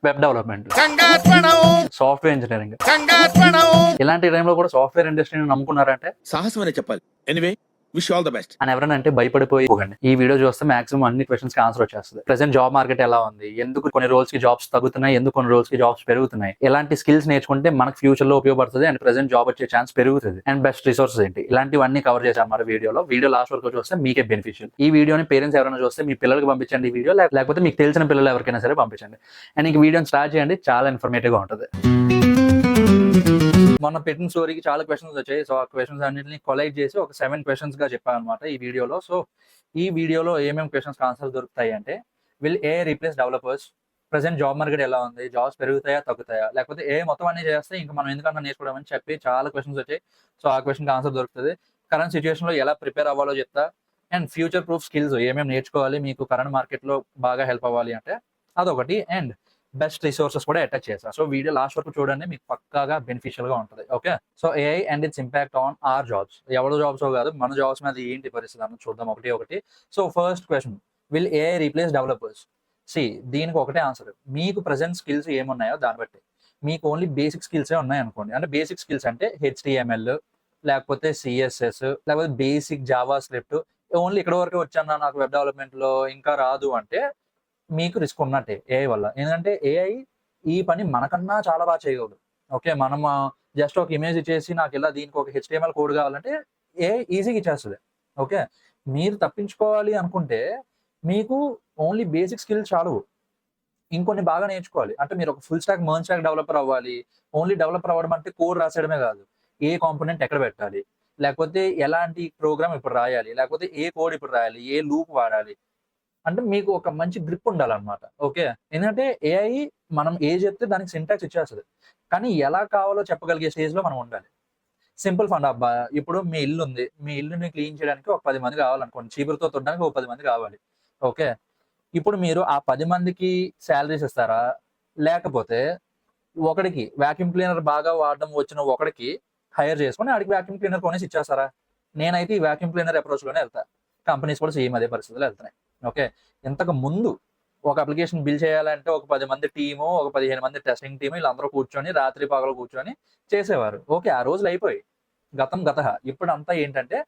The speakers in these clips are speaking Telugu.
వెబ్ డెవలప్మెంట్, సాఫ్ట్వేర్ ఇంజనీరింగ్, ఇలాంటి టైంలో కూడా సాఫ్ట్వేర్ ఇండస్ట్రీని నమ్ముకున్నారంటే సాహసం అనే చెప్పాలి. Anyway wish all the best. అని ఎవరైనా అంటే భయపడిపోయి పోకండి. ఈ వీడియో చూస్తే మాక్సిమం అన్ని క్వశ్చన్స్ కి ఆన్సర్ వచ్చేస్తుంది. ప్రెసెంట్ జాబ్ మార్కెట్ ఎలా ఉంది, ఎందుకు కొన్ని రోల్స్ కి జాబ్స్ తగ్గుతున్నాయి, ఎందుకు కొన్ని రోల్స్ కి జాబ్స్ పెరుగుతున్నాయి, ఎలాంటి స్కిల్స్ నేర్చుకుంటే మనకు ఫ్యూచర్ లో ఉపయోగపడుతుంది అండ్ ప్రెసెంట్ జాబ్ వచ్చే ఛాన్స్ పెరుగుతుంది, అండ్ బెస్ట్ రిసోర్సెస్ ఏంటి, ఇలాంటివన్నీ కవర్ చేశాను అన్నమాట వీడియో లాస్ట్ వరకు చూస్తే మీకే బెనిఫిషియల్. ఈ వీడియోని పేరెంట్స్ ఎవరైనా చూస్తే మీ పిల్లలకి పంపించండి ఈ వీడియో, లేకపోతే మీకు తెలిసిన పిల్లలు ఎవరికైనా సరే పంపించండి. అండ్ ఇంక వీడియోని స్టార్ట్ చేయండి, చాలా ఇన్ఫర్మేటివ్ గా ఉంటుంది. మొన్న పెట్టిన స్టోరీకి చాలా క్వశ్చన్స్ వచ్చాయి. సో ఆ క్వశ్చన్స్ అన్నింటిని కొలైట్ చేసి ఒక 7 క్వశ్చన్స్ గా చెప్పాను అనమాట ఈ వీడియోలో. సో ఈ వీడియోలో ఏమేమి క్వశ్చన్స్ ఆన్సర్స్ దొరుకుతాయి అంటే, will a replace developers, present job market ఎలా ఉంది, జాబ్స్ పెరుగుతాయా తగ్గుతాయా, లేకపోతే ఏ మొత్తం అన్ని చేస్తే ఇంకా మనం ఎందుకన్నా నేర్చుకోవడం అని చెప్పి చాలా క్వశ్చన్స్ వచ్చాయి. సో ఆ క్వశ్చన్కి ఆన్సర్ దొరుకుతుంది. కరెంట్ సిచ్యువేషన్ లో ఎలా ప్రిపేర్ అవ్వాలో చెప్తా, అండ్ ఫ్యూచర్ ప్రూఫ్ స్కిల్స్ ఏమేమి నేర్చుకోవాలి మీకు కరెంట్ మార్కెట్ లో బాగా హెల్ప్ అవ్వాలి అంటే అదొకటి, అండ్ బెస్ట్ రిసోర్సెస్ కూడా అటాచ్ చేస్తారు. సో వీడియో లాస్ట్ వరకు చూడండి, మీకు పక్కాగా బెనిఫిషియల్ గా ఉంటుంది. Okay, so AI and its impact on our jobs, ఎవరి జాబ్స్ కాదు మన జాబ్స్ మీద ఏంటి పరిస్థితి అన్న చూద్దాం ఒకటి. So first question, will AI replace developers? దీనికి ఒకటే ఆన్సర్, మీకు ప్రెసెంట్ స్కిల్స్ ఏమున్నాయో దాన్ని బట్టి. మీకు ఓన్లీ బేసిక్ స్కిల్సే ఉన్నాయి అనుకోండి, అంటే బేసిక్ స్కిల్స్ అంటే HTML, లేకపోతే CSS, లేకపోతే బేసిక్ జావా స్క్రిప్ట్, ఓన్లీ ఇక్కడ వరకు వచ్చాను నాకు వెబ్ డెవలప్మెంట్ లో ఇంకా రాదు అంటే మీకు రిస్క్ ఉన్నట్టే ఏఐ వల్ల. ఎందుకంటే ఏఐ ఈ పని మనకన్నా చాలా బాగా చేయగలదు. ఓకే, మనం జస్ట్ ఒక ఇమేజ్ ఇచ్చేసి నాకు ఇలా దీనికి ఒక HTML కోడ్ కావాలంటే ఏఐ ఈజీగా ఇచ్చేస్తుంది. ఓకే, మీరు తప్పించుకోవాలి అనుకుంటే మీకు ఓన్లీ బేసిక్ స్కిల్ చాలు, ఇంకొన్ని బాగా నేర్చుకోవాలి. అంటే మీరు ఒక ఫుల్ స్టాక్ మర్న్ స్టాక్ డెవలపర్ అవ్వాలి. ఓన్లీ డెవలపర్ అవ్వడం అంటే కోడ్ రాసేయడమే కాదు, ఏ కాంపోనెంట్ ఎక్కడ పెట్టాలి, లేకపోతే ఎలాంటి ప్రోగ్రామ్ ఇప్పుడు రాయాలి, లేకపోతే ఏ కోడ్ ఇప్పుడు రాయాలి, ఏ లూప్ వాడాలి, అంటే మీకు ఒక మంచి గ్రిప్ ఉండాలన్నమాట. ఓకే, ఎందుకంటే ఏఐ మనం ఏ చెప్తే దానికి సింటాక్స్ ఇచ్చేస్తుంది, కానీ ఎలా కావాలో చెప్పగలిగే స్టేజ్ లో మనం ఉండాలి. సింపుల్ ఫండ్ అబ్బా, ఇప్పుడు మీ ఇల్లు ఉంది, మీ ఇల్లుని క్లీన్ చేయడానికి ఒక 10 మంది కావాలనుకోండి, చీపురుతో తుడడానికి ఒక 10 మంది కావాలి. ఓకే, ఇప్పుడు మీరు ఆ 10 మందికి శాలరీస్ ఇస్తారా, లేకపోతే ఒకడికి వాక్యూమ్ క్లీనర్ బాగా వాడడం వచ్చిన ఒకడికి హైర్ చేసుకుని ఆడికి వాక్యూమ్ క్లీనర్ కొనేసి ఇచ్చేస్తారా? నేనైతే ఈ వాక్యూమ్ క్లీనర్ అప్రోచ్ లోనే వెళ్తా. కంపెనీస్ కూడా సేమ్ అదే పరిస్థితుల్లో వెళ్తున్నాయి. ఓకే, ఇంతకు ముందు ఒక అప్లికేషన్ బిల్ చేయాలంటే ఒక 10 మంది టీము, ఒక 15 మంది టెస్టింగ్ టీము, వీళ్ళందరూ కూర్చొని రాత్రి పగలు కూర్చొని చేసేవారు. ఓకే, ఆ రోజులు అయిపోయి గతం గతహ. ఇప్పుడు అంతా ఏంటంటే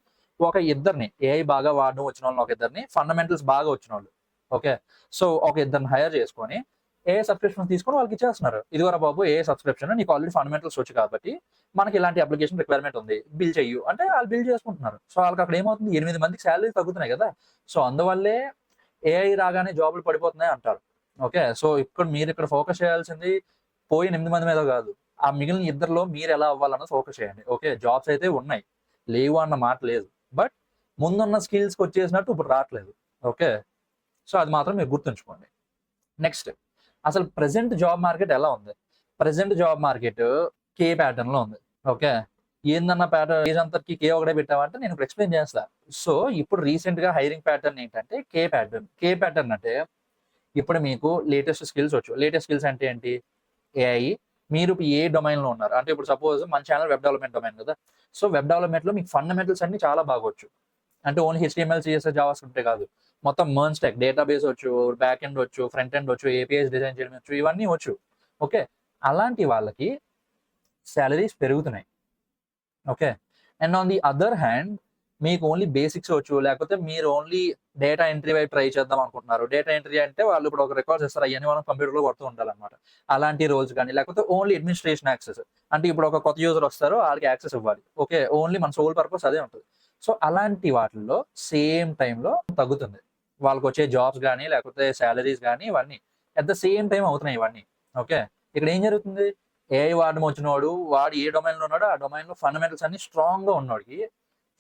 ఒక ఇద్దరిని ఏఐ బాగా వాడడం వచ్చిన వాళ్ళని, ఒక ఇద్దరిని ఫండమెంటల్స్ బాగా వచ్చిన వాళ్ళు. ఓకే, సో ఒక ఇద్దరిని హైర్ చేసుకొని ఏ సబ్స్క్రిప్షన్ తీసుకొని వాళ్ళకి ఇచ్చేస్తున్నారు. ఇదివరా బాబు ఏ సబ్స్క్రిప్షన్, నీకు ఆల్రెడీ ఫండమెంటల్స్ వచ్చి కాబట్టి మనకి ఇలాంటి అప్లికేషన్ రిక్వైర్మెంట్ ఉంది, బిల్ చెయ్యు అంటే వాళ్ళు బిల్ చేసుకుంటున్నారు. సో వాళ్ళకి అక్కడ ఏమవుతుంది, 8 మందికి శాలరీ తగ్గుతున్నాయి కదా. సో అందువల్లే ఏఐ రాగానే జాబులు పడిపోతున్నాయి అంటారు. ఓకే, సో మీరు ఇక్కడ ఫోకస్ చేయాల్సింది పోయిన 8 మంది మీద కాదు, ఆ మిగిలిన ఇద్దరిలో మీరు ఎలా అవ్వాలన్నది ఫోకస్ చేయండి. ఓకే, జాబ్స్ అయితే ఉన్నాయి, లేవు అన్న మాట లేదు, బట్ ముందున్న స్కిల్స్కి వచ్చేసినట్టు ఇప్పుడు రావట్లేదు. ఓకే, సో అది మాత్రం మీరు గుర్తుంచుకోండి. నెక్స్ట్, అసలు ప్రెసెంట్ జాబ్ మార్కెట్ ఎలా ఉంది? ప్రెసెంట్ జాబ్ మార్కెట్ కే ప్యాటర్న్ లో ఉంది. ఓకే, ఏందన్న ప్యాటర్న్ ఏజ్ అంతకి కే ఒకటే పెట్టామంటే నేను ఇప్పుడు ఎక్స్ప్లెయిన్ చేస్తా. సో ఇప్పుడు రీసెంట్ గా హైరింగ్ ప్యాటర్న్ ఏంటంటే కే ప్యాటర్న్. కే ప్యాటర్న్ అంటే ఇప్పుడు మీకు లేటెస్ట్ స్కిల్స్ వచ్చు. లేటెస్ట్ స్కిల్స్ అంటే ఏంటి? ఏఐ. మీరు ఏ డొమైన్ లో ఉన్నారు అంటే, ఇప్పుడు సపోజ్ మన ఛానల్ వెబ్ డెవలప్మెంట్ డొమైన్ కదా. సో వెబ్ డెవలప్మెంట్ లో మీకు ఫండమెంటల్స్ అన్ని చాలా బాగొచ్చు. అంటే ఓన్లీ HTML, CSS, జావా స్క్రిప్టే కాదు, మొత్తం మర్న్ స్టాక్, డేటాబేస్ వచ్చు, బ్యాక్ ఎండ్ వచ్చు, ఫ్రంట్ ఎండ్ వచ్చు, APIs డిజైన్ చేయడం వచ్చు, ఇవన్నీ వచ్చు. ఓకే, అలాంటి వాళ్ళకి సాలరీస్ పెరుగుతున్నాయి. Okay, and on the other hand మీకు ఓన్లీ బేసిక్స్ వచ్చు, లేకపోతే మీరు ఓన్లీ డేటా ఎంట్రీ వైపు ట్రై చేద్దాం అనుకుంటున్నారు. డేటా ఎంట్రీ అంటే వాళ్ళు ఇప్పుడు ఒక రికార్డ్స్ ఇస్తారు, అవన్నీ మనం కంప్యూటర్లో కొడుతూ ఉండాలన్నమాట. అలాంటి రోల్స్ కానీ, లేకపోతే ఓన్లీ అడ్మినిస్ట్రేషన్ యాక్సెస్, అంటే ఇప్పుడు ఒక కొత్త యూజర్ వస్తారు, వాళ్ళకి యాక్సెస్ ఇవ్వాలి. ఓకే, ఓన్లీ మన సోల్ పర్పస్ అదే ఉంటుంది. సో అలాంటి వాటిల్లో సేమ్ టైంలో తగ్గుతుంది వాళ్ళకి వచ్చే జాబ్స్ కానీ, లేకపోతే శాలరీస్ కానీ, ఇవన్నీ అట్ ద సేమ్ టైం అవుతున్నాయి ఇవన్నీ. ఓకే, ఇక్కడ ఏం జరుగుతుంది, ఏఐ వాడడం వచ్చినవాడు, వాడు ఏ డొమైన్లో ఉన్నాడో ఆ డొమైన్లో ఫండమెంటల్స్ అన్ని స్ట్రాంగ్గా ఉన్నవాడికి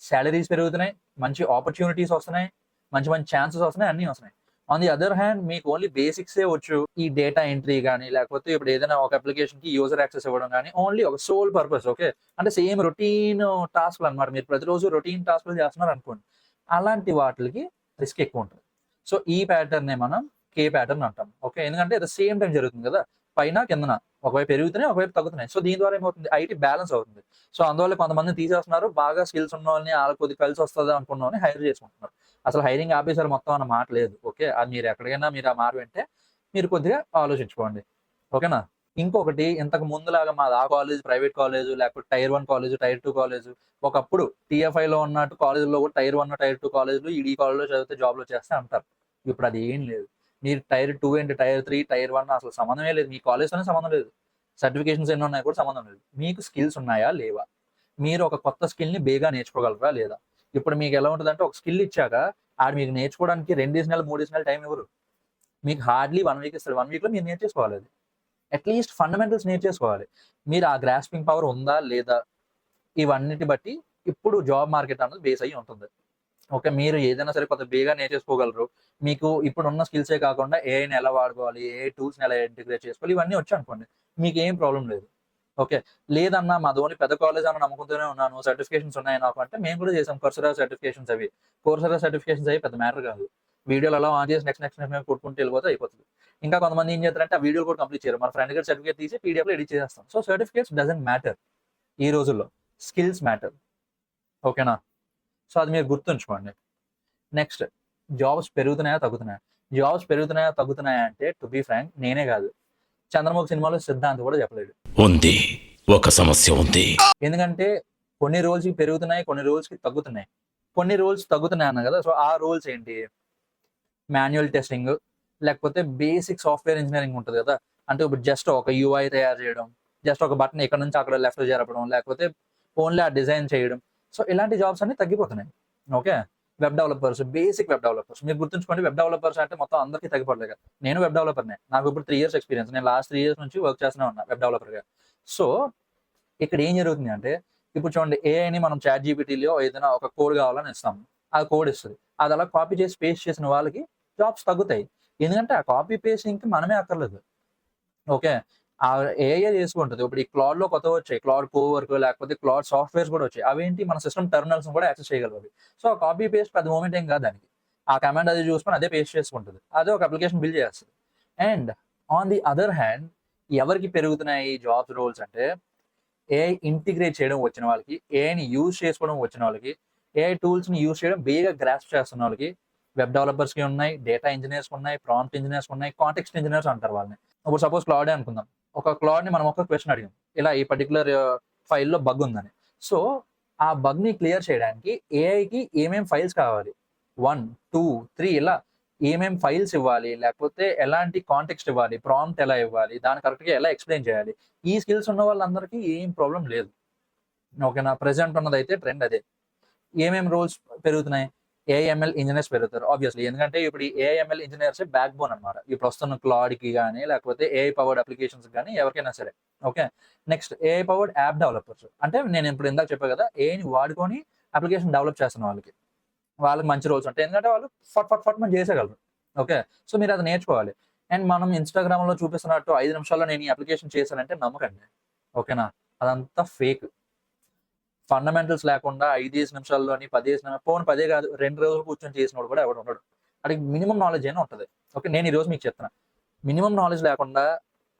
శాలరీస్ పెరుగుతున్నాయి, మంచి ఆపర్చునిటీస్ వస్తున్నాయి, మంచి మంచి ఛాన్సెస్ వస్తున్నాయి, అన్నీ వస్తున్నాయి. ఆన్ ది అదర్ హ్యాండ్ మీకు ఓన్లీ బేసిక్సే వచ్చు, ఈ డేటా ఎంట్రీ కానీ, లేకపోతే ఇప్పుడు ఏదైనా ఒక అప్లికేషన్ కి యూజర్ యాక్సెస్ ఇవ్వడం కానీ, ఓన్లీ ఒక సోల్ పర్పస్. ఓకే, అంటే సేమ్ రొటీన్ టాస్క్లు అనమాట, మీరు ప్రతిరోజు రొటీన్ టాస్క్లు చేస్తున్నారు అనుకోండి, అలాంటి వాటికి రిస్క్ ఎక్కువ ఉంటుంది. సో ఈ ప్యాటర్న్ మనం కే ప్యాటర్న్ అంటాం. ఓకే, ఎందుకంటే అట్ ద సేమ్ టైం జరుగుతుంది కదా, పైన కిందన, ఒకవైపు పెరుగుతున్నాయి, ఒకవైపు తగ్గుతున్నాయి. సో దీని ద్వారా ఏమవుతుంది, ఐటీ బ్యాలెన్స్ అవుతుంది. సో అందువల్ల కొంతమంది తీసేస్తున్నారు, బాగా స్కిల్స్ ఉన్న వాళ్ళని, వాళ్ళకి కొద్దిగా కలిసి వస్తుంది అనుకున్న వాళ్ళని హైర్ చేసుకుంటున్నారు. అసలు హైరింగ్ ఆఫీసర్ మొత్తం అన్న మాట లేదు. ఓకే, అది మీరు ఎక్కడికైనా మీరు ఆ మాట వింటే మీరు కొద్దిగా ఆలోచించుకోండి. ఓకేనా? ఇంకొకటి ఇంతకు ముందులాగా మాది ఆ కాలేజ్ ప్రైవేట్ కాలేజ్ లేకపోతే టైర్ 1 కాలేజ్, టైర్ 2 కాలేజ్ ఒకప్పుడు టీఎఫ్ఐలో ఉన్నట్టు కాలేజ్‌లో కూడా టైర్ 1, టైర్ 2 కాలేజ్‌లు ఈ కాలేజ్‌లో చదివితే జాబ్‌లొచ్చేస్తాయి అంటారు. ఇప్పుడు అది ఏం లేదు. మీరు టైర్ 2 ఏంటి, టైర్ 3, టైర్ 1 అసలు సంబంధమే లేదు. మీ కాలేజ్‌తోనే సంబంధం లేదు. సర్టిఫికేషన్స్ ఎన్ని ఉన్నాయో కూడా సంబంధం లేదు. మీకు స్కిల్స్ ఉన్నాయా? లేవా? మీరు ఒక కొత్త స్కిల్‌ని బేగా నేర్చుకోగలరా? లేదా? ఇప్పుడు మీకు ఎలా ఉంటదంటే ఒక స్కిల్ ఇచ్చాక ఆడు మీకు నేర్చుకోవడానికి 2 నెలలు, 3 నెలలు టైం ఇవ్వరు. మీకు హార్డ్‌లీ 1 వీక్ ఇస్తాడు. 1 వీక్‌లో మీరు నేర్చేసుకోవాలి అది. అట్‌లీస్ట్ ఫండమెంటల్స్ నేర్చేసుకోవాలి. మీరు ఆ గ్రాస్పింగ్ పవర్ ఉందా? లేదా? ఇవన్నిటి బట్టి ఇప్పుడు జాబ్ మార్కెట్ అన్నది బేస్ అయ్యి ఉంటుంది. ఓకే. మీరు ఏదైనా సరే కొంత బేగా నేర్చేసుకోగలరు. మీకు ఇప్పుడున్న స్కిల్సే కాకుండా ఏఐని ఎలా వాడుకోవాలి? ఏఐ టూల్స్‌ని ఎలా ఇంటిగ్రేట్ చేసుకోవాలి? ఇవన్నీ వచ్చనుకోండి. మీకేం ప్రాబ్లమ్ లేదు. ఓకే. లేదన్నా మాది ఓన్లీ పెద్ద కాలేజ్ అని నమ్ముకుంటూనే ఉన్నాను. సర్టిఫికేషన్స్ ఉన్నాయి నాకు అంటే మేము కూడా చేసాం. కర్సెరా సర్టిఫికేషన్స్ అవి. కోర్సెరా సర్టిఫికేషన్స్ అవి పెద్ద మ్యాటర్ కాదు. వీడియోలు అలా ఆన్ చేసి నెక్స్ట్ కొట్టుకుంటూ వెళ్ళిపోతే అయిపోతది. ఇంకా కొంతమంది ఏం చేస్తారంటే ఆ వీడియోలు కూడా కంప్లీట్ చేయరు. మన ఫ్రెండ్ గారి సర్టిఫికేట్ తీసి పీడీఎఫ్‌లో ఎడిట్ చేసేస్తాం. సో సర్టిఫికేట్స్ డజంట్ మ్యాటర్ ఈ రోజుల్లో. Skills matter. ఓకేనా? సో అది మీరు గుర్తుంచుకోండి. నెక్స్ట్ జాబ్స్ పెరుగుతున్నాయా? తగ్గుతున్నాయా? జాబ్స్ పెరుగుతున్నాయా? తగ్గుతున్నాయా? అంటే టు బీ ఫ్రాంక్ నేనే కాదు. 'చంద్రముఖి' సినిమాలో సిద్ధాంత్ కూడా చెప్పలేడు. ఉంది. ఒక సమస్య ఉంది. ఎందుకంటే కొన్ని రోల్స్‌కి పెరుగుతున్నాయి. కొన్ని రోల్స్‌కి తగ్గుతున్నాయి. కొన్ని రోల్స్ తగ్గుతున్నాయి అన్నా కదా! సో ఆ రోల్స్ ఏంటి? మాన్యువల్ టెస్టింగ్ లేకపోతే బేసిక్ సాఫ్ట్‌వేర్ ఇంజినీరింగ్ ఉంటది కదా! అంటే ఇప్పుడు జస్ట్ ఒక యూఐ తయారు చేయడం, జస్ట్ ఒక బటన్ ఇక్కడ నుంచి అక్కడ లెఫ్ట్ జరపడం, లేకపోతే ఓన్లీ ఆ డిజైన్ చేయడం. సో ఇలాంటి జాబ్స్ అన్నీ తగ్గిపోతున్నాయి. Okay. Web developers, basic web developers. మీరు గుర్తుంచుకోండి వెబ్ డెవలపర్స్ అంటే మొత్తం అందరికీ తగ్గిపోవట్లేదు కదా! నేను వెబ్ డెవలపర్‌నే. నాకు ఇప్పుడు 3 ఇయర్స్ ఎక్స్‌పీరియన్స్. నేను లాస్ట్ 3 ఇయర్స్ నుంచి వర్క్ చేస్తూనే ఉన్నా వెబ్ డెవలపర్‌గా. సో ఇక్కడ ఏం జరుగుతుంది అంటే, ఇప్పుడు చూడండి ఏఐని మనం చాట్ జీపీటీలో ఏదైనా ఒక కోడ్ కావాలని ఇస్తాం. ఆ కోడ్ ఇస్తది. అది అలా కాపీ చేసి పేస్ట్ చేసిన వాళ్ళకి జాబ్స్ తగ్గుతాయి. ఎందుకంటే ఆ కాపీ పేస్టింగ్‌కి మనమే అక్కర్లేదు. ఓకే. ఆ ఏఐ చేసుకుంటది. ఇప్పుడు ఈ క్లౌడ్‌లో కొత్తవి వచ్చాయి. క్లౌడ్ కోవర్క్ లేకపోతే క్లౌడ్ సాఫ్ట్‌వేర్స్ కూడా వచ్చాయి. అవేంటి మన సిస్టమ్ టెర్మినల్స్‌ని కూడా యాక్సెస్ చేయగలవు అవి. సో ఆ కాపీ పేస్ట్ పెద్ద మూవ్‌మెంట్ ఏం కాదు దానికి. ఆ కమాండ్ అది చూసుకొని అదే పేస్ట్ చేసుకుంటది. అదే ఒక అప్లికేషన్ బిల్డ్ చేస్తది. And on the other hand ఎవరికి పెరుగుతున్నాయి జాబ్స్ రోల్స్ అంటే ఏఐ ఇంటిగ్రేట్ చేయడం వచ్చిన వాళ్ళకి, ఏఐని యూజ్ చేసుకోవడం వచ్చిన వాళ్ళకి, ఏఐ టూల్స్‌ని యూజ్ చేయడం బేగా గ్రాస్ప్ చేస్తున్న వాళ్ళకి, వెబ్ డెవలపర్స్‌కి ఉన్నాయి, డేటా ఇంజినీర్స్‌కి ఉన్నాయి, ప్రాంప్ట్ ఇంజినీర్స్‌కి ఉన్నాయి, కాంటెక్స్ట్ ఇంజినీర్స్ అంటారు వాళ్ళని. ఇప్పుడు సపోజ్ క్లౌడే అనుకుందాం. ఒక క్లౌడ్‌ని మనం ఒక క్వెషన్ అడిగాం. ఇలా ఈ పర్టిక్యులర్ ఫైల్‌లో బగ్ ఉందని. సో, ఆ బగ్‌ని క్లియర్ చేయడానికి ఏఐకి ఏమేం ఫైల్స్ కావాలి? 1, 2, 3 ఇలా ఏమేం ఫైల్స్ ఇవ్వాలి? లేకపోతే ఎలాంటి కాంటెక్స్ట్ ఇవ్వాలి? ప్రాంప్ట్ ఎలా ఇవ్వాలి? దాన్ని కరెక్ట్‌గా ఎలా ఎక్స్‌ప్లెయిన్ చేయాలి? ఈ స్కిల్స్ ఉన్న వాళ్ళందరికీ ఏం ప్రాబ్లమ్ లేదు. ఓకేనా? ప్రెజెంట్ ఉన్నదైతే ట్రెండ్ అదే. ఏమేం రోల్స్ పెరుగుతున్నాయి? ఏఐఎంఎల్ ఇంజినీర్స్ పెరుగుతారు. ఆబ్వియస్లీ. ఎందుకంటే ఇప్పుడు ఈ ఏఐఎంఎల్ ఇంజినీర్సే బ్యాక్ బోన్ అన్నమాట. ఇప్పుడు వస్తున్న క్లాడ్‌కి గాని, లేకపోతే ఏఐ పవర్డ్ అప్లికేషన్స్‌కి గాని ఎవరికైనా సరే. Okay. Next AI powered app developers. అంటే నేను ఇప్పుడు ఇందాక చెప్పా కదా! ఏఐని వాడుకొని అప్లికేషన్ డెవలప్ చేస్తున్న వాళ్ళకి. వాళ్ళకి మంచి రోల్స్ ఉంటాయి. ఎందుకంటే వాళ్ళు ఫట్ ఫట్ ఫట్‌మని చేసేయగలరు. ఓకే. సో మీరు అది నేర్చుకోవాలి. అండ్ మనం ఇన్‌స్టాగ్రామ్‌లో చూపిస్తున్నట్టు 5 నిమిషాల్లో నేను ఈ అప్లికేషన్ చేశానంటే నమ్మకండి. ఓకేనా? అదంతా ఫేక్. ఫండమెంటల్స్ లేకుండా 5 నిమిషాల్లోని 10 పోనీ 10 కాదు 2 రోజులు కూర్చొని చేసినోడు కూడా ఎవడు ఉండడు. ఆడికి మినిమమ్ నాలెడ్జ్ అయినా ఉంటది. ఓకే. నేను ఈరోజు మీకు చెప్తున్నా. మినిమమ్ నాలెడ్జ్ లేకుండా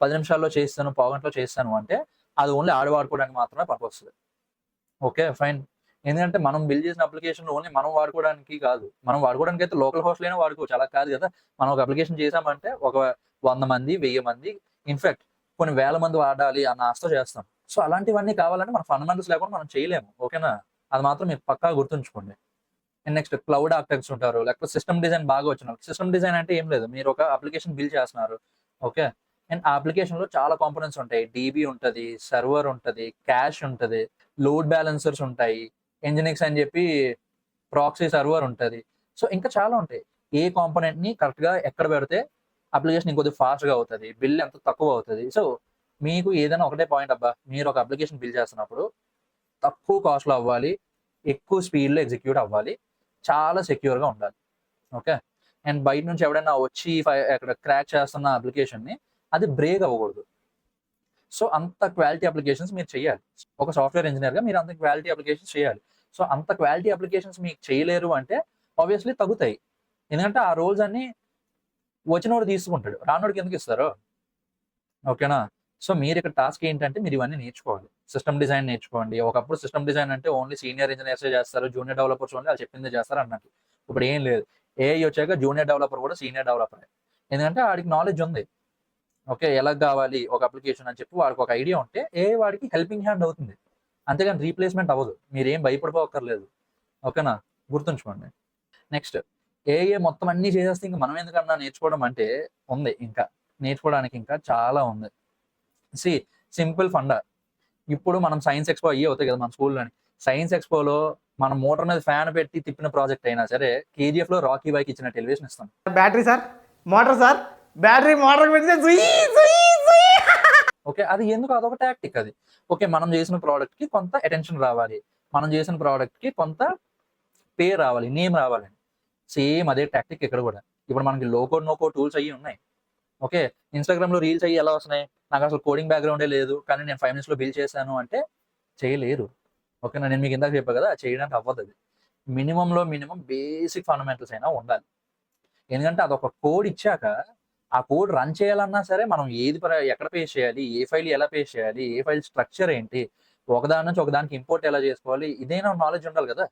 10 నిమిషాల్లో చేసేసాను, పావుగంటలో చేసేసాను అంటే అది ఓన్లీ ఆడు వాడుకోవడానికి మాత్రమే పనికొస్తది. ఓకే. ఫైన్. ఎందుకంటే మనం బిల్డ్ చేసిన అప్లికేషన్ ఓన్లీ మనం వాడుకోవడానికి కాదు. మనం వాడుకోవడానికైతే లోకల్ హోస్ట్‌లైనా వాడుకోవచ్చు. అలా కాదు కదా! మనం ఒక అప్లికేషన్ చేసామంటే ఒక 100 మంది, 1000 మంది ఇన్‌ఫాక్ట్ కొన్ని వేల మంది వాడాలి అన్న ఆశతో చేస్తాం. సో, అలాంటివన్నీ కావాలంటే మన ఫండమెంటల్స్ లేకుండా మనం చేయలేము. ఓకేనా? అది మాత్రం మీరు పక్కాగా గుర్తుంచుకోండి. అండ్ నెక్స్ట్ క్లౌడ్ ఆర్కిటెక్ట్స్ ఉంటారు. లేకపోతే సిస్టమ్ డిజైన్ బాగా వచ్చినోళ్ళు. సిస్టమ్ డిజైన్ అంటే ఏం లేదు. మీరు ఒక అప్లికేషన్ బిల్డ్ చేస్తున్నారు. ఓకే. అండ్ ఆ అప్లికేషన్‌లో చాలా కాంపోనెంట్స్ ఉంటాయి. డీబీ ఉంటది, సర్వర్ ఉంటది, క్యాష్ ఉంటది, లోడ్ బ్యాలెన్సర్స్ ఉంటాయి. ఎంజినిక్స్ అని చెప్పి ప్రాక్సీ సర్వర్ ఉంటది. సో, ఇంకా చాలా ఉంటాయి. ఏ కాంపోనెంట్‌ని కరెక్ట్‌గా ఎక్కడ పెడితే అప్లికేషన్ ఇంకొద్దిగా ఫాస్ట్‌గా అవుతది. బిల్ ఎంత తక్కువ అవుతది. సో, మీకు ఏదైనా ఒకటే పాయింట్ అబ్బా! మీరు ఒక అప్లికేషన్ బిల్డ్ చేస్తున్నప్పుడు తక్కువ కాస్ట్‌లో అవ్వాలి. ఎక్కువ స్పీడ్‌లో ఎగ్జిక్యూట్ అవ్వాలి. చాలా సెక్యూర్‌గా ఉండాలి. ఓకే. అండ్ బయట నుంచి ఎవడైనా వచ్చి అక్కడ క్రాక్ చేస్తున్న అప్లికేషన్‌ని అది బ్రేక్ అవ్వకూడదు. సో, అంత క్వాలిటీ అప్లికేషన్స్ మీరు చేయాలి. ఒక సాఫ్ట్‌వేర్ ఇంజినీర్‌గా మీరు అంత క్వాలిటీ అప్లికేషన్స్ చేయాలి. సో, అంత క్వాలిటీ అప్లికేషన్స్ మీకు చేయలేరు అంటే ఆబ్వియస్‌లీ తగ్గుతాయి. ఎందుకంటే ఆ రోల్స్ అన్నీ వచ్చినోడు తీసుకుంటాడు. రానోడికి ఎందుకు ఇస్తారు? ఓకేనా? సో, మీరిక్కడ టాస్క్ ఏంటంటే మీరు ఇవన్నీ నేర్చుకోవాలి. సిస్టమ్ డిజైన్ నేర్చుకోండి. ఒకప్పుడు సిస్టమ్ డిజైన్ అంటే ఓన్లీ సీనియర్ ఇంజినీర్సే చేస్తారు. జూనియర్ డెవలపర్స్ ఓన్లీ ఆళ్ళు చెప్పిందే చేస్తారు అన్నట్టు. ఇప్పుడు ఏం లేదు. ఏఐ వచ్చాక జూనియర్ డెవలపర్ కూడా సీనియర్ డెవలపరే. ఎందుకంటే ఆడికి నాలెడ్జ్ ఉంది. ఓకే, ఎలా కావాలి ఒక అప్లికేషన్ అని చెప్పి వాడికి ఒక ఐడియా ఉంటే వాడికి హెల్పింగ్ హ్యాండ్ అవుతుంది, అంతేగాని రీప్లేస్మెంట్ అవ్వదు. మీరేం భయపడిపోక్కర్లేదు. ఓకేనా, గుర్తుంచుకోండి. నెక్స్ట్, మొత్తం అన్నీ చేసేస్తే ఇంకా మనం ఎందుకన్నా నేర్చుకోవడం అంటే ఉంది, ఇంకా నేర్చుకోవడానికి ఇంకా చాలా ఉంది. సింపుల్ ఫండా. ఇప్పుడు మనం సైన్స్ ఎక్స్పో అయ్యే అవుతాయి కదా మన స్కూల్లోని. సైన్స్ ఎక్స్పోలో మనం మోటార్ మీద ఫ్యాన్ పెట్టి తిప్పిన ప్రాజెక్ట్ అయినా సరే కేజీఎఫ్ లో రాకీ బైక్ ఇచ్చిన ఎలివేషన్ ఇస్తాం. Battery sir, motor sir, battery motor పెడితే సుయ్ సుయ్ సుయ్. ఓకే, అది ఎందుకు, అదొక టాక్టిక్ అది. ఓకే, మనం చేసిన ప్రోడక్ట్ కి కొంత అటెన్షన్ రావాలి, మనం చేసిన ప్రోడక్ట్ కి కొంత పేరు రావాలి, నేమ్ రావాలి. సేమ్ అదే టాక్టిక్ ఇక్కడ కూడా. ఇప్పుడు మనకి లో కోడ్ నో కోడ్ టూల్స్ అయ్యి ఉన్నాయి. ఓకే, ఇన్స్టాగ్రామ్ లో రీల్స్ అయ్యి ఎలా వస్తున్నాయి, నాకు అసలు కోడింగ్ బ్యాక్గ్రౌండే లేదు కానీ నేను 5 minutes లో బిల్డ్ చేశాను అంటే చేయలేరు. ఓకేనా, నేను మీకు ఇందాక చెప్పా కదా, చేయడానికి అవ్వదు. అది మినిమంలో మినిమం బేసిక్ ఫండమెంటల్స్ అయినా ఉండాలి. ఎందుకంటే అదొక కోడ్ ఇచ్చాక ఆ కోడ్ రన్ చేయాలన్నా సరే మనం ఎక్కడ పేస్ట్ చేయాలి, ఏ ఫైల్ ఎలా పేస్ట్ చేయాలి, ఏ ఫైల్ స్ట్రక్చర్ ఏంటి, ఒకదాని నుంచి ఒకదానికి ఇంపోర్ట్ ఎలా చేసుకోవాలి, ఇదైనా నాలెడ్జ్ ఉండాలి కదా.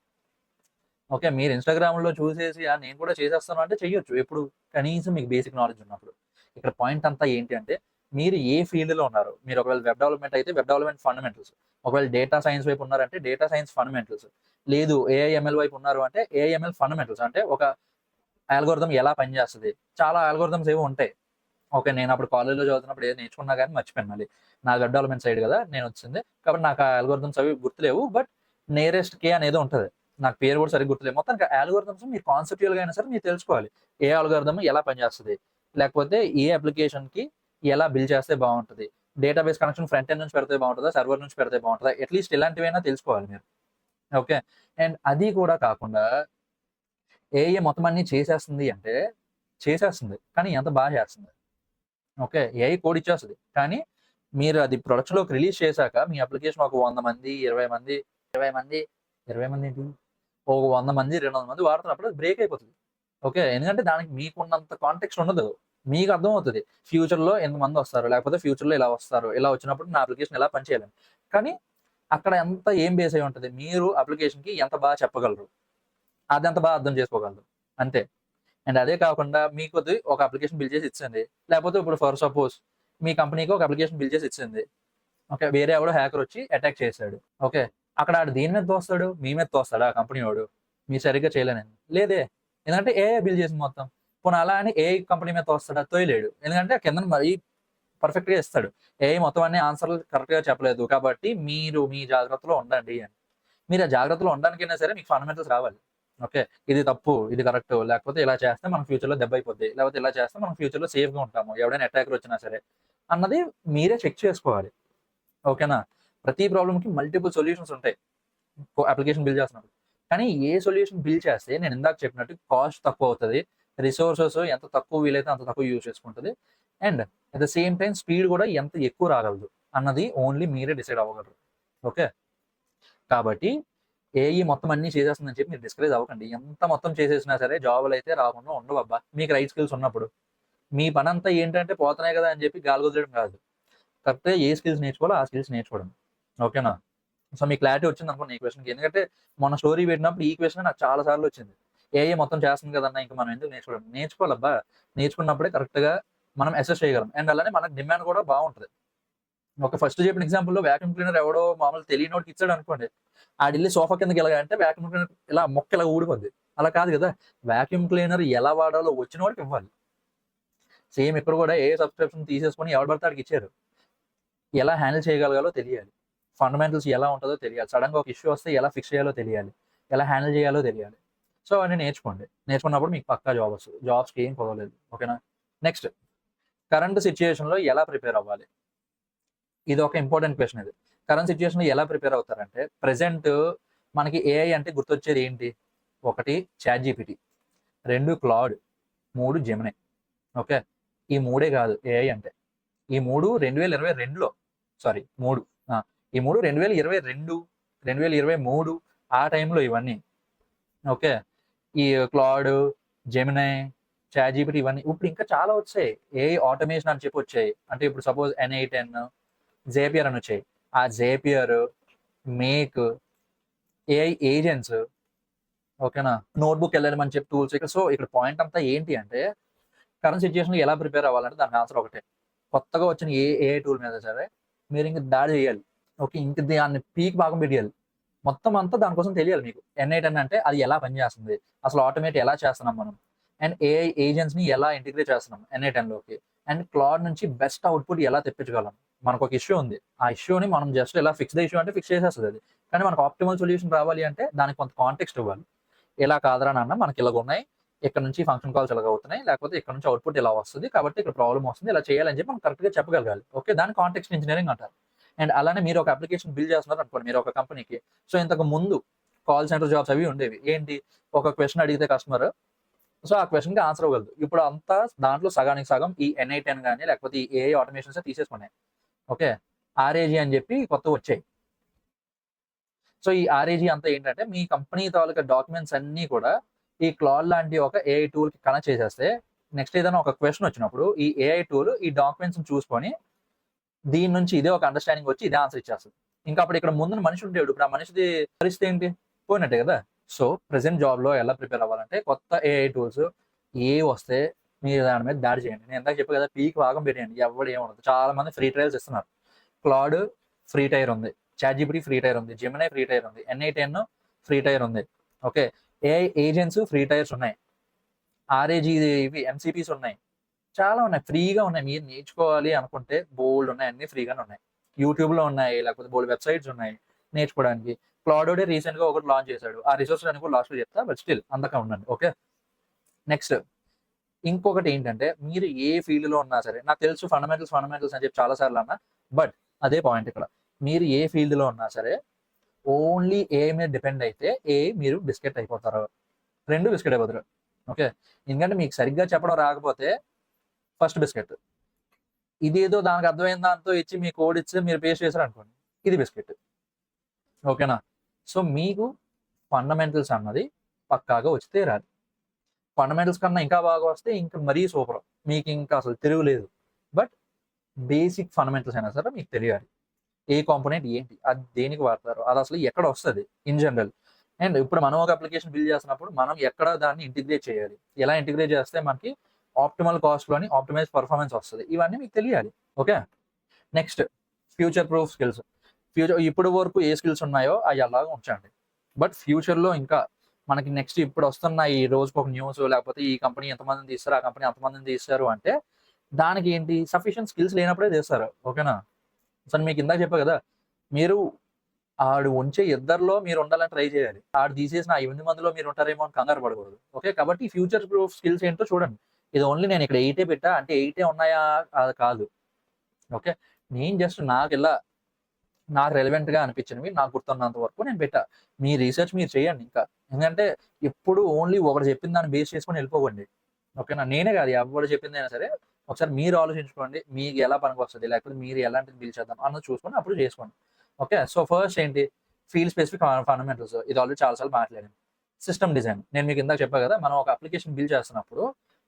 ఓకే, మీరు ఇన్స్టాగ్రామ్లో చూసేసి నేను కూడా చేసేస్తాను అంటే చెయ్యొచ్చు, ఎప్పుడు కనీసం మీకు బేసిక్ నాలెడ్జ్ ఉన్నప్పుడు. ఇక్కడ పాయింట్ అంతా ఏంటి అంటే మీరు ఏ ఫీల్డ్లో ఉన్నారు. మీరు ఒకవేళ వెబ్ డెవలప్మెంట్ అయితే వెబ్ డెవలప్మెంట్ ఫండమెంటల్స్, ఒకవేళ డేటా సైన్స్ వైపు ఉన్నారంటే డేటా సైన్స్ ఫండమెంటల్స్, లేదు ఏఐఎంఎల్ వైపు ఉన్నారు అంటే ఏఐఎంఎల్ ఫండమెంటల్స్. అంటే ఒక ఆల్గోరిథం ఎలా పనిచేస్తుంది, చాలా ఆల్గోరిథమ్స్ ఏవో ఉంటాయి. ఓకే, నేను అప్పుడు కాలేజ్లో చదువుతున్నప్పుడు ఏదో నేర్చుకున్నా కానీ మర్చిపోయాను. మళ్ళీ నా వెబ్ డెవలప్మెంట్ సైడ్ కదా నేను వచ్చింది, కాబట్టి నాకు ఆ ఆల్గోరిథమ్స్ అవి గుర్తులేవు. బట్ నియరెస్ట్ కే అనేది ఉంటుంది, నాకు పేరు కూడా సరిగ్గా గుర్తులేదు. మొత్తానికి ఆల్గోరిథమ్స్ మీరు కాన్సెప్చువల్గా అయినా సరే మీరు తెలుసుకోవాలి. ఏ ఆల్గోరిథం ఎలా పనిచేస్తుంది, లేకపోతే ఏ అప్లికేషన్కి ఎలా బిల్డ్ చేస్తే బాగుంటుంది, డేటాబేస్ కనెక్షన్ ఫ్రంట్ ఎండ్ నుంచి పెడితే బాగుంటుందా, సర్వర్ నుంచి పెడితే బాగుంటుందా, అట్లీస్ట్ ఇలాంటివైనా తెలుసుకోవాలి మీరు. ఓకే, అండ్ అది కూడా కాకుండా మొత్తం అన్ని చేసేస్తుంది అంటే చేసేస్తుంది, కానీ ఎంత బాగా చేస్తుంది. ఓకే, ఏఐ కోడ్ ఇచ్చేస్తుంది, కానీ మీరు అది ప్రొడక్షన్లోకి రిలీజ్ చేశాక మీ అప్లికేషన్ ఒక 100 మంది 20 మంది 20 మంది 20 మంది ఏంటి, ఒక 100 మంది 200 మంది వాడుతున్నప్పుడు అది బ్రేక్ అయిపోతుంది. ఓకే, ఎందుకంటే దానికి మీకున్నంత కాంటెక్స్ట్ ఉండదు. మీకు అర్థమవుతుంది ఫ్యూచర్లో ఎంతమంది వస్తారు, లేకపోతే ఫ్యూచర్లో ఇలా వస్తారు, ఇలా వచ్చినప్పుడు నా అప్లికేషన్ ఎలా పనిచేయాలని. కానీ అక్కడ ఏం బేస్ అయి ఉంటుంది, మీరు అప్లికేషన్కి ఎంత బాగా చెప్పగలరు, అది ఎంత బాగా అర్థం చేసుకోగలరు, అంతే. అండ్ అదే కాకుండా మీకు ఒక అప్లికేషన్ బిల్డ్ చేసి ఇచ్చింది, లేకపోతే ఇప్పుడు ఫర్ సపోజ్ మీ కంపెనీకి ఒక అప్లికేషన్ బిల్డ్ చేసి ఇచ్చింది. ఓకే, వేరే ఎవడో హ్యాకర్ వచ్చి అటాక్ చేశాడు. ఓకే, అక్కడ ఆడు దేని మీద తోస్తాడు, మీ మీద తోస్తాడు ఆ కంపెనీ వాడు, మీరు సరిగ్గా చేయలేనండి లేదే, ఎందుకంటే ఏఐ బిల్డ్ చేసింది మొత్తం. పోనీ అలా అని ఏఐ కంపెనీ మీద తోస్తాడా, తోయలేడు, ఎందుకంటే కింద మరీ పర్ఫెక్ట్గా ఇస్తాడు. ఏఐ మొత్తం అన్ని ఆన్సర్లు కరెక్ట్గా చెప్పలేదు, కాబట్టి మీరు మీ జాగ్రత్తలో ఉండండి అని. మీరు ఆ జాగ్రత్తలో ఉండడానికైనా సరే మీకు ఫండమెంటల్స్ రావాలి. ఓకే, ఇది తప్పు, ఇది కరెక్ట్, లేకపోతే ఇలా చేస్తే మనం ఫ్యూచర్లో దెబ్బ అయిపోద్ది, లేకపోతే ఇలా చేస్తే మనం ఫ్యూచర్లో సేఫ్గా ఉంటాము, ఎవడైనా అటాకర్ వచ్చినా సరే అన్నది మీరే చెక్ చేసుకోవాలి. ఓకేనా, ప్రతి ప్రాబ్లమ్కి మల్టిపుల్ సొల్యూషన్స్ ఉంటాయి అప్లికేషన్ బిల్డ్ చేస్తున్నప్పుడు. కానీ ఏ సొల్యూషన్ బిల్డ్ చేస్తే నేను ఇందాక చెప్పినట్టు కాస్ట్ తక్కువ అవుతుంది, రిసోర్సెస్ ఎంత తక్కువ వీలైతే అంత తక్కువ యూజ్ చేసుకుంటుంది, and at the same time speed కూడా ఎంత ఎక్కువ రాగలదు అన్నది ఓన్లీ మీరే డిసైడ్ అవ్వగలరు. ఓకే, కాబట్టి ఏఈ మొత్తం అన్ని చేసేస్తుందని చెప్పి మీరు డిస్కరేజ్ అవ్వకండి. ఎంత మొత్తం చేసేసినా సరే జాబులు అయితే రాకుండా ఉండవు అబ్బా, మీకు రైట్ స్కిల్స్ ఉన్నప్పుడు. మీ పని అంతా ఏంటంటే పోతున్నాయి కదా అని చెప్పి గాలి కుదరడం కాదు, కరెక్ట్గా ఏ స్కిల్స్ నేర్చుకోవాలో ఆ స్కిల్స్ నేర్చుకోవడం. ఓకేనా, సో మీ క్లారిటీ వచ్చింది అనుకోండి ఈ క్వశ్చన్కి. ఎందుకంటే మొన్న స్టోరీ పెట్టినప్పుడు ఈ క్వశ్చన్ నాకు చాలా సార్లు వచ్చింది, ఏఏ మొత్తం చేస్తుంది కదన్నా ఇంకా మనం ఎందుకు నేర్చుకోవడం. నేర్చుకోవాలబ్బా, నేర్చుకున్నప్పుడే కరెక్ట్గా మనం అసెస్ చేయగలం, అండ్ అలానే మనకు డిమాండ్ కూడా బాగుంటుంది. ఒక ఫస్ట్ చెప్పిన ఎగ్జాంపుల్లో వ్యాక్యూమ్ క్లీనర్ ఎవడో మామూలు తెలియనోడికి ఇచ్చాడు అనుకోండి, ఆడిల్లి సోఫా కిందకి వెళ్ళగా అంటే వ్యాక్యూమ్ క్లీనర్ ఇలా మొక్క ఇలా ఊడిపోద్ది. అలా కాదు కదా, వ్యాక్యూమ్ క్లీనర్ ఎలా వాడాలో వచ్చిన వాడికి ఇవ్వాలి. సేమ్ ఇక్కడ కూడా ఏ సబ్స్క్రిప్షన్ తీసేసుకొని ఎవడు పడితే ఆడికి ఇచ్చారు, ఎలా హ్యాండిల్ చేయగలగాలో తెలియాలి, ఫండమెంటల్స్ ఎలా ఉంటుందో తెలియాలి, సడన్గా ఒక ఇష్యూ వస్తే ఎలా ఫిక్స్ చేయాలో తెలియాలి, ఎలా హ్యాండిల్ చేయాలో తెలియాలి. సో అవన్నీ నేర్చుకోండి, నేర్చుకున్నప్పుడు మీకు పక్కా జాబ్ వస్తుంది, జాబ్స్కి ఏం కుదరలేదు. ఓకేనా, నెక్స్ట్, కరెంట్ సిచ్యుయేషన్లో ఎలా ప్రిపేర్ అవ్వాలి, ఇది ఒక ఇంపార్టెంట్ క్వశ్చన్. ఇది కరెంట్ సిచ్యుయేషన్లో ఎలా ప్రిపేర్ అవుతారంటే, ప్రెసెంట్ మనకి ఏఐ అంటే గుర్తొచ్చేది ఏంటి, 1 ChatGPT, 2 క్లాడ్, 3 జెమినీ. ఓకే, ఈ 3 కాదు ఏఐ అంటే, ఈ 3 2022లో సారీ 3 ఈ 3 2022 2023 ఆ టైంలో ఇవన్నీ. ఓకే, ఈ క్లాడ్, జెమినీ, ChatGPT ఇవన్నీ ఇప్పుడు ఇంకా చాలా వచ్చాయి. ఏఐ ఆటోమేషన్ అని చెప్పి వచ్చాయి. అంటే ఇప్పుడు సపోజ్ N8N, జేపియర్ అని వచ్చాయి. ఆ జేపియర్, మేక్, ఏఐ ఏజెంట్స్. ఓకేనా, నోట్బుక్ LLM అని చెప్పి టూల్స్. సో ఇక్కడ పాయింట్ అంతా ఏంటి అంటే కరెంట్ సిచ్యుయేషన్ ఎలా ప్రిపేర్ అవ్వాలంటే దానికి ఆన్సర్ ఒకటే, కొత్తగా వచ్చిన ఏ టూల్ మీద సరే మీరు ఇంక దాడి చేయాలి. ఓకే, ఇంక దాన్ని పీక్ భాగం పెట్టేయాలి. మొత్తం అంతా దానికోసం తెలియాలి మీకు. N8N అంటే అది ఎలా పనిచేస్తుంది, అసలు ఆటోమేట్ ఎలా చేస్తున్నాం మనం, అండ్ ఏఐ ఏజెంట్స్ని ఎలా ఇంటిగ్రేట్ చేస్తున్నాం N8Nలోకి, అండ్ క్లాడ్ నుంచి బెస్ట్ అవుట్పుట్ ఎలా తెప్పించగలం. మనకు ఒక ఇష్యూ ఉంది, ఆ ఇష్యూని మనం జస్ట్ ఇలా ఫిక్స్ ద ఇష్యూ అంటే ఫిక్స్ చేసేస్తుంది అది. కానీ మనకు ఆప్టిమల్ సొల్యూషన్ రావాలి అంటే దానికి కొంత కాంటెక్స్ట్ ఇవ్వాలి. ఇలా కాదరా నాన్న, మనకి ఇలాగ ఉన్నాయి, ఇక్కడ నుంచి ఫంక్షన్ కాల్స్ ఇలాగ అవుతున్నాయి, లేకపోతే ఇక్కడ నుంచి అవుట్పుట్ ఇలా వస్తుంది, కాబట్టి ఇక్కడ ప్రాబ్లం వస్తుంది, ఇలా చేయాలని చెప్పి మనం కరెక్ట్గా చెప్పగలగాలి. ఓకే, దాని కాంటెక్స్ట్ ఇంజనీరింగ్ అంటారు. అండ్ అలానే మీరు ఒక అప్లికేషన్ బిల్డ్ చేస్తున్నారు అనుకోండి మీరు ఒక కంపెనీకి. సో ఇంతకు ముందు కాల్ సెంటర్ జాబ్స్ అవి ఉండేవి. ఏంటి, ఒక క్వశ్చన్ అడిగితే కస్టమర్, సో ఆ క్వశ్చన్కి ఆన్సర్ అవ్వగలదు. ఇప్పుడు అంతా దాంట్లో సగానికి సగం ఈ N8N కానీ లేకపోతే ఈ ఏఐ ఆటోమేషన్స్ తీసేసుకున్నాయి. ఓకే, RAG అని చెప్పి కొత్త వచ్చాయి. సో ఈ RAG అంతా ఏంటంటే మీ కంపెనీ తాలూకా డాక్యుమెంట్స్ అన్నీ కూడా ఈ క్లాడ్ లాంటి ఒక ఏఐ టూల్కి కనెక్ట్ చేసేస్తే నెక్స్ట్ ఏదైనా ఒక క్వశ్చన్ వచ్చినప్పుడు ఈ ఏఐ టూల్ ఈ డాక్యుమెంట్స్ని చూసుకొని దీని నుంచి ఇదే ఒక అండర్స్టాండింగ్ వచ్చి ఇదే ఆన్సర్ ఇచ్చేస్తుంది. ఇంకా అప్పుడు ఇక్కడ ముందు మనిషి ఉండేవాడు, ఇప్పుడు ఆ మనిషిది పరిస్థితి ఏంటి, పోయినట్టే కదా. సో ప్రెసెంట్ జాబ్లో ఎలా ప్రిపేర్ అవ్వాలంటే కొత్త ఏఐ టూల్స్ ఏ వస్తే మీరు దాని మీద దాడి చేయండి. నేను ఎందాక చెప్పా కదా, పీక్ భాగం పెట్టేయండి, ఎవరు ఏముండదు. చాలా మంది ఫ్రీ ట్రయల్స్ ఇస్తున్నారు. క్లాడ్ ఫ్రీ టైర్ ఉంది, ChatGPT ఫ్రీ టైర్ ఉంది, Gemini ఫ్రీ టైర్ ఉంది, N8N ఫ్రీ టైర్ ఉంది. Okay, AI agents free tyres ఉన్నాయి, RAG ఇవి MCPs ఉన్నాయి, చాలా ఉన్నాయి, ఫ్రీగా ఉన్నాయి. మీరు నేర్చుకోవాలి అనుకుంటే బోల్డ్ ఉన్నాయి, అన్ని ఫ్రీగానే ఉన్నాయి. యూట్యూబ్లో ఉన్నాయి, లేకపోతే బోల్డ్ వెబ్సైట్స్ ఉన్నాయి నేర్చుకోవడానికి. క్లాడోడే రీసెంట్గా ఒకటి లాంచ్ చేశాడు, ఆ రిసోర్స్ అని కూడా లాస్ట్లో చెప్తా, బట్ స్టిల్ అంతగా ఉండండి. ఓకే, నెక్స్ట్ ఇంకొకటి ఏంటంటే మీరు ఏ ఫీల్డ్లో ఉన్నా సరే, నాకు తెలుసు ఫండమెంటల్స్ అని చెప్పి చాలాసార్లు అన్నా, బట్ అదే పాయింట్ ఇక్కడ. మీరు ఏ ఫీల్డ్లో ఉన్నా సరే ఓన్లీ ఏఐ మీద డిపెండ్ అయితే మీరు బిస్కెట్ అయిపోతారు, బిస్కెట్ అయిపోతారు. ఓకే, ఎందుకంటే మీకు సరిగ్గా చెప్పడం రాకపోతే ఫస్ట్ బిస్కెట్, ఇదేదో దానికి అర్థమైన దాంతో ఇచ్చి మీ కోడ్ ఇచ్చి మీరు పేస్ట్ చేశారు అనుకోండి, ఇది బిస్కెట్. ఓకేనా, సో మీకు ఫండమెంటల్స్ అన్నది పక్కాగా వచ్చితే రాదు. ఫండమెంటల్స్ కన్నా ఇంకా బాగా వస్తే ఇంకా మరీ సూపర్, మీకు ఇంకా అసలు తిరుగులేదు. బట్ బేసిక్ ఫండమెంటల్స్ అయినా సరే మీకు తెలియాలి. ఏ కాంపోనెంట్ ఏంటి, అది దేనికి వాడతారు, అది అసలు ఎక్కడ వస్తుంది ఇన్ జనరల్. అండ్ ఇప్పుడు మనం ఒక అప్లికేషన్ బిల్డ్ చేస్తున్నప్పుడు మనం ఎక్కడ దాన్ని ఇంటిగ్రేట్ చేయాలి, ఎలా ఇంటిగ్రేట్ చేస్తే మనకి ఆప్టిమల్ కాస్ట్లోని ఆప్టిమైజ్ పర్ఫార్మెన్స్ వస్తుంది, ఇవన్నీ మీకు తెలియాలి. Okay, next future proof skills. ఇప్పుడు వరకు ఏ స్కిల్స్ ఉన్నాయో అవి అలాగా ఉంచండి. బట్ ఫ్యూచర్లో ఇంకా మనకి నెక్స్ట్ ఇప్పుడు వస్తున్న ఈ రోజుకి ఒక న్యూస్, లేకపోతే ఈ కంపెనీ ఎంతమందిని తీస్తారు, ఆ కంపెనీ ఎంతమందిని తీస్తారు అంటే దానికి ఏంటి సఫిషియెంట్ స్కిల్స్ లేనప్పుడే తీస్తారు. ఓకేనా, సరే మీకు ఇందాక చెప్పా కదా, మీరు ఆడు ఉంచే ఇద్దరిలో మీరు ఉండాలని ట్రై చేయాలి. ఆడు తీసేసిన 8 మందిలో మీరు ఉంటారేమో అని కంగారు పడకూడదు. ఓకే, కాబట్టి ఫ్యూచర్ ప్రూఫ్ స్కిల్స్ ఏంటో చూడండి. ఇది ఓన్లీ నేను ఇక్కడ 8 పెట్టా అంటే 8 ఉన్నాయా అది కాదు. ఓకే, నేను జస్ట్ నాకు రెలవెంట్గా అనిపించినవి, నాకు గుర్తున్నంత వరకు నేను పెట్టా. మీ రీసెర్చ్ మీరు చేయండి ఇంకా, ఎందుకంటే ఎప్పుడు ఓన్లీ ఒకటి చెప్పిన దాన్ని బేస్ చేసుకొని వెళ్ళిపోకండి. ఓకేనా, నేనే కాదు ఎవరు చెప్పిందైనా సరే ఒకసారి మీరు ఆలోచించుకోండి, మీకు ఎలా పనికి వస్తుంది, లేకపోతే మీరు ఎలాంటిది బిల్డ్ చేద్దాం అన్నది చూసుకొని అప్పుడు చేసుకోండి. ఓకే, సో ఫస్ట్ ఏంటి, ఫీల్డ్ స్పెసిఫిక్ ఫండమెంటల్స్, ఇది ఆల్రెడీ చాలాసార్లు మాట్లాడాను. సిస్టమ్ డిజైన్, నేను మీకు ఇందాక చెప్పా కదా, మనం ఒక అప్లికేషన్ బిల్డ్ చేస్తున్నప్పుడు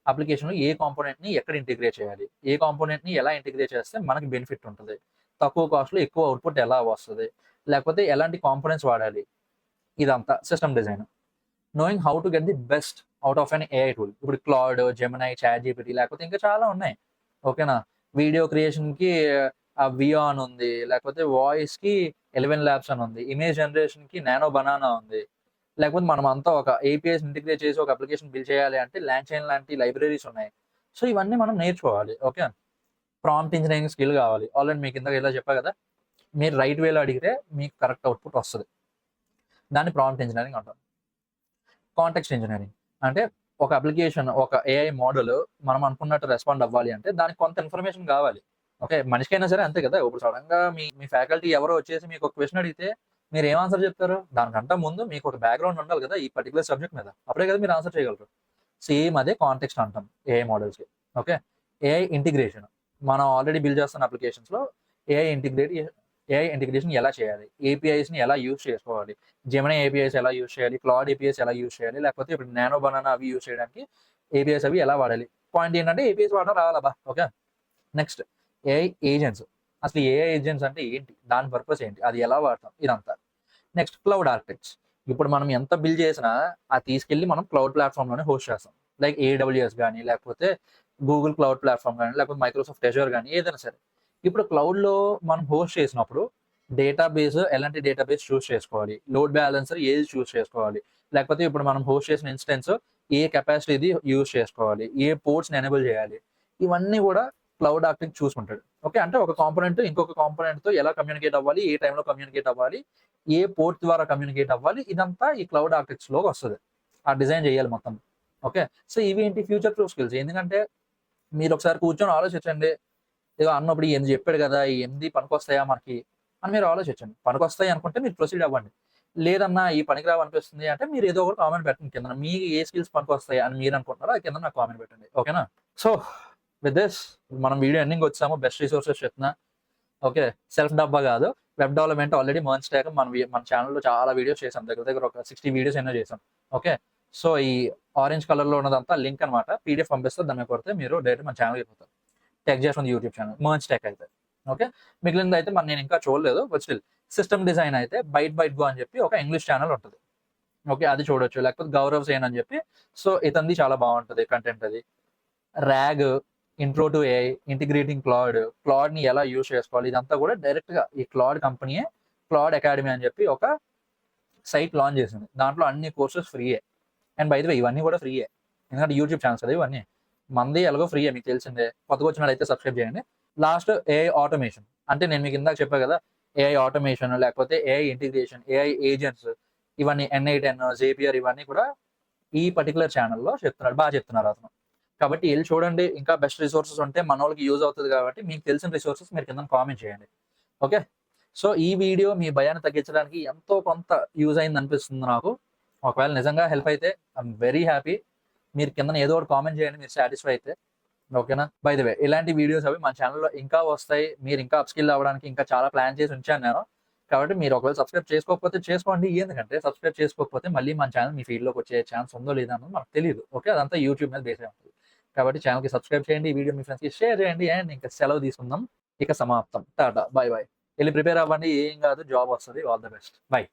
అప్లికేషన్లో ఏ కాంపోనెంట్ని ఎక్కడ ఇంటిగ్రేట్ చేయాలి, ఏ కాంపోనెంట్ని ఎలా ఇంటిగ్రేట్ చేస్తే మనకి బెనిఫిట్ ఉంటుంది, తక్కువ కాస్ట్లో ఎక్కువ అవుట్పుట్ ఎలా వస్తుంది, లేకపోతే ఎలాంటి కాంపోనెంట్స్ వాడాలి, ఇదంతా system design. Knowing how to get the best out of an AI tool. ఇప్పుడు క్లాడ్, Gemini, ChatGPT, లేకపోతే ఇంకా చాలా ఉన్నాయి. ఓకేనా, వీడియో క్రియేషన్కి వియాన్ ఉంది, లేకపోతే వాయిస్కి 11 Labs అని ఉంది, ఇమేజ్ జనరేషన్కి నానో బనానా ఉంది, లేకపోతే మనం అంతా ఒక APIs ఇంటిగ్రేట్ చేసి ఒక అప్లికేషన్ బిల్డ్ చేయాలి అంటే లాంచైన్ లాంటి లైబ్రరీస్ ఉన్నాయి. సో ఇవన్నీ మనం నేర్చుకోవాలి. ఓకే, ప్రాంప్ట్ ఇంజనీరింగ్ స్కిల్ కావాలి. ఆల్రెడీ మీకు ఇందాక ఇలా చెప్పా కదా, మీరు రైట్ వేలో అడిగితే మీకు కరెక్ట్ అవుట్పుట్ వస్తుంది, దాన్ని ప్రాంప్ట్ ఇంజనీరింగ్ అంటాం. కాంటెక్స్ట్ ఇంజనీరింగ్ అంటే ఒక అప్లికేషన్, ఒక ఏఐ మోడల్ మనం అనుకున్నట్టు రెస్పాండ్ అవ్వాలి అంటే దానికి కొంత ఇన్ఫర్మేషన్ కావాలి. ఓకే, మనిషికైనా సరే అంతే కదా. ఇప్పుడు సడన్గా మీ ఫ్యాకల్టీ ఎవరో వచ్చేసి మీకు ఒక క్వశ్చన్ అడిగితే మీరు ఏం ఆన్సర్ చెప్తారు, దానికంటే ముందు మీకు ఒక బ్యాక్గ్రౌండ్ ఉండాలి కదా ఈ పర్టికులర్ సబ్జెక్ట్ మీద, అప్పుడే కదా మీరు ఆన్సర్ చేయగలరు. సేమ్ అదే కాంటెక్స్ట్ అంటాం ఏఐ మోడల్స్కి. ఓకే, ఏఐ ఇంటిగ్రేషన్, మనం ఆల్రెడీ బిల్డ్ చేస్తున్న అప్లికేషన్స్లో ఏఐ ఇంటిగ్రేషన్ ఎలా చేయాలి, ఏపీఐస్ని ఎలా యూజ్ చేసుకోవాలి, Gemini APIs ఎలా యూజ్ చేయాలి, క్లాడ్ APIs ఎలా యూజ్ చేయాలి, లేకపోతే ఇప్పుడు నానో బనానా అవి యూజ్ చేయడానికి APIs అవి ఎలా వాడాలి. పాయింట్ ఏంటంటే APIs వాడడం రావాలబ్బా. Okay, next AI agents. అసలు ఏఐ ఏజెంట్స్ అంటే ఏంటి, దాని పర్పస్ ఏంటి, అది ఎలా వాడతాం, ఇదంతా. Next cloud architects. ఇప్పుడు మనం ఎంత బిల్డ్ చేసినా అది తీసుకెళ్ళి మనం క్లౌడ్ ప్లాట్ఫామ్లోనే హోస్ట్ చేస్తాం, లైక్ AWS కానీ లేకపోతే గూగుల్ క్లౌడ్ ప్లాట్ఫామ్ కానీ లేకపోతే మైక్రోసాఫ్ట్ ఎజూర్ కానీ ఏదైనా సరే. ఇప్పుడు క్లౌడ్లో మనం హోస్ట్ చేసినప్పుడు డేటాబేస్ ఎలాంటి డేటాబేస్ చూస్ చేసుకోవాలి, లోడ్ బ్యాలెన్సర్ ఏది చూస్ చేసుకోవాలి, లేకపోతే ఇప్పుడు మనం హోస్ట్ చేసిన ఇన్స్టెన్స్ ఏ కెపాసిటీ ఇది యూజ్ చేసుకోవాలి, ఏ పోర్ట్స్ని ఎనేబుల్ చేయాలి, ఇవన్నీ కూడా క్లౌడ్ ఆర్కిటెక్ట్ చూసుకుంటాడు. ఓకే, అంటే ఒక కాంపోనెంట్ ఇంకొక కాంపోనెంట్తో ఎలా కమ్యూనికేట్ అవ్వాలి, ఏ టైంలో కమ్యూనికేట్ అవ్వాలి, ఏ పోర్ట్ ద్వారా కమ్యూనికేట్ అవ్వాలి, ఇదంతా ఈ క్లౌడ్ ఆర్కిటెక్ట్స్లోకి వస్తుంది. ఆ డిజైన్ చేయాలి మొత్తం. ఓకే, సో ఇవి ఏంటి ఫ్యూచర్ ప్రూఫ్ స్కిల్స్. ఎందుకంటే మీరు ఒకసారి కూర్చొని ఆలోచించండి, ఏదో అన్నప్పుడు ఈ 8 చెప్పాడు కదా, ఈ 8 పనికొస్తాయా మనకి అని మీరు ఆలోచించండి. పనికొస్తాయి అనుకుంటే మీరు ప్రొసీడ్ అవ్వండి. లేదన్నా ఈ పనికిరావు అనిపిస్తుంది అంటే మీరు ఏదో ఒకటి కామెంట్ పెట్టండి కింద. మీకు ఏ స్కిల్స్ పనికొస్తాయి అని మీరు అనుకుంటున్నారో అది కింద నాకు కామెంట్ పెట్టండి. ఓకేనా? సో విత్ దిస్ మనం వీడియో ఎండింగ్ వచ్చాము. బెస్ట్ రిసోర్సెస్ చెప్తున్నా. ఓకే, సెల్ఫ్ డబ్బా కాదు, web development already merge stock మన ఛానల్లో చాలా వీడియోస్ చేసాం, దగ్గర ఒక 60 వీడియోస్ ఎన్నో చేసాం. ఓకే, సో ఈ ఆరెంజ్ కలర్లో ఉన్నదంతా లింక్ అనమాట. పీడిఎఫ్ పంపిస్తే దాన్ని కొడితే మీరు డైరెక్ట్ మన ఛానల్కి వెళ్ళిపోతారు. టెక్ చేస్తుంది యూట్యూబ్ ఛానల్ మర్జ్ టెక్ అయితే. ఓకే, మిగిలినది అయితే నేను ఇంకా చూడలేదు, బట్ స్టిల్ సిస్టమ్ డిజైన్ అయితే బైట్ గో అని చెప్పి ఒక ఇంగ్లీష్ ఛానల్ ఉంటుంది. ఓకే, అది చూడొచ్చు. లేకపోతే గౌరవ్ సేన్ అని చెప్పి, సో ఇతంది చాలా బాగుంటుంది కంటెంట్. అది RAG, intro to AI, integrating క్లాడ్ని ఎలా యూజ్ చేసుకోవాలి, ఇదంతా కూడా డైరెక్ట్గా ఈ క్లాడ్ కంపెనీయే క్లాడ్ అకాడమీ అని చెప్పి ఒక సైట్ లాంచ్ చేసింది. దాంట్లో అన్ని కోర్సెస్ ఫ్రీయే. అండ్ బై ది వే ఇవన్నీ కూడా ఫ్రీయే, ఎందుకంటే యూట్యూబ్ ఛానల్స్ కదా ఇవన్నీ. మంది ఎలాగో ఫ్రీయే, మీకు తెలిసిందే. కొత్తగా వచ్చిన అయితే సబ్స్క్రైబ్ చేయండి. లాస్ట్ ఏఐ ఆటోమేషన్ అంటే నేను మీకు ఇందాక చెప్పా కదా, ఏఐ ఆటోమేషన్ లేకపోతే ఏఐ ఇంటిగ్రేషన్, ఏఐ ఏజెంట్స్, ఇవన్నీ N8N, జేపిఆర్ ఇవన్నీ కూడా ఈ పర్టికులర్ ఛానల్లో చెప్తున్నాడు. బాగా చెప్తున్నారు అతను. కాబట్టి వెళ్ళి చూడండి. ఇంకా బెస్ట్ రిసోర్సెస్ ఉంటే మన వాళ్ళకి యూజ్ అవుతుంది. కాబట్టి మీకు తెలిసిన రిసోర్సెస్ మీరు కింద కామెంట్ చేయండి. ఓకే, సో ఈ వీడియో మీ భయాన్ని తగ్గించడానికి ఎంతో కొంత యూజ్ అయింది అనిపిస్తుంది నాకు. ఒకవేళ నిజంగా హెల్ప్ అయితే ఐఎమ్ వెరీ హ్యాపీ. మీరు కింద ఏదో ఒకటి కామెంట్ చేయండి మీరు సాటిస్ఫై అయితే. ఓకేనా? బై ద వే ఇలాంటి వీడియోస్ అవి మన ఛానల్లో ఇంకా వస్తాయి. మీరు ఇంకా అప్స్కిల్ అవ్వడానికి ఇంకా చాలా ప్లాన్ చేసి ఉంచాను నేను. కాబట్టి మీరు ఒకవేళ సబ్స్క్రైబ్ చేసుకోకపోతే చేసుకోండి. ఎందుకంటే సబ్స్క్రైబ్ చేసుకోకపోతే మళ్ళీ మన ఛానల్ మీ ఫీల్డ్లోకి వచ్చే ఛాన్స్ ఉందో లేదో అన్నది మనకు తెలియదు. ఓకే, అదంతా యూట్యూబ్ మీద బేస్ అయి ఉంటుంది. కాబట్టి ఛానల్కి సబ్స్క్రైబ్ చేయండి, ఈ వీడియో మీ ఫ్రెండ్స్కి షేర్ చేయండి. అండ్ ఇంకా సెలవు తీసుకుందాం. ఇక సమాప్తం. Tata, by by. వెళ్ళి ప్రిపేర్ అవ్వండి, ఏం కాదు, జాబ్ వస్తుంది. All the best. బై.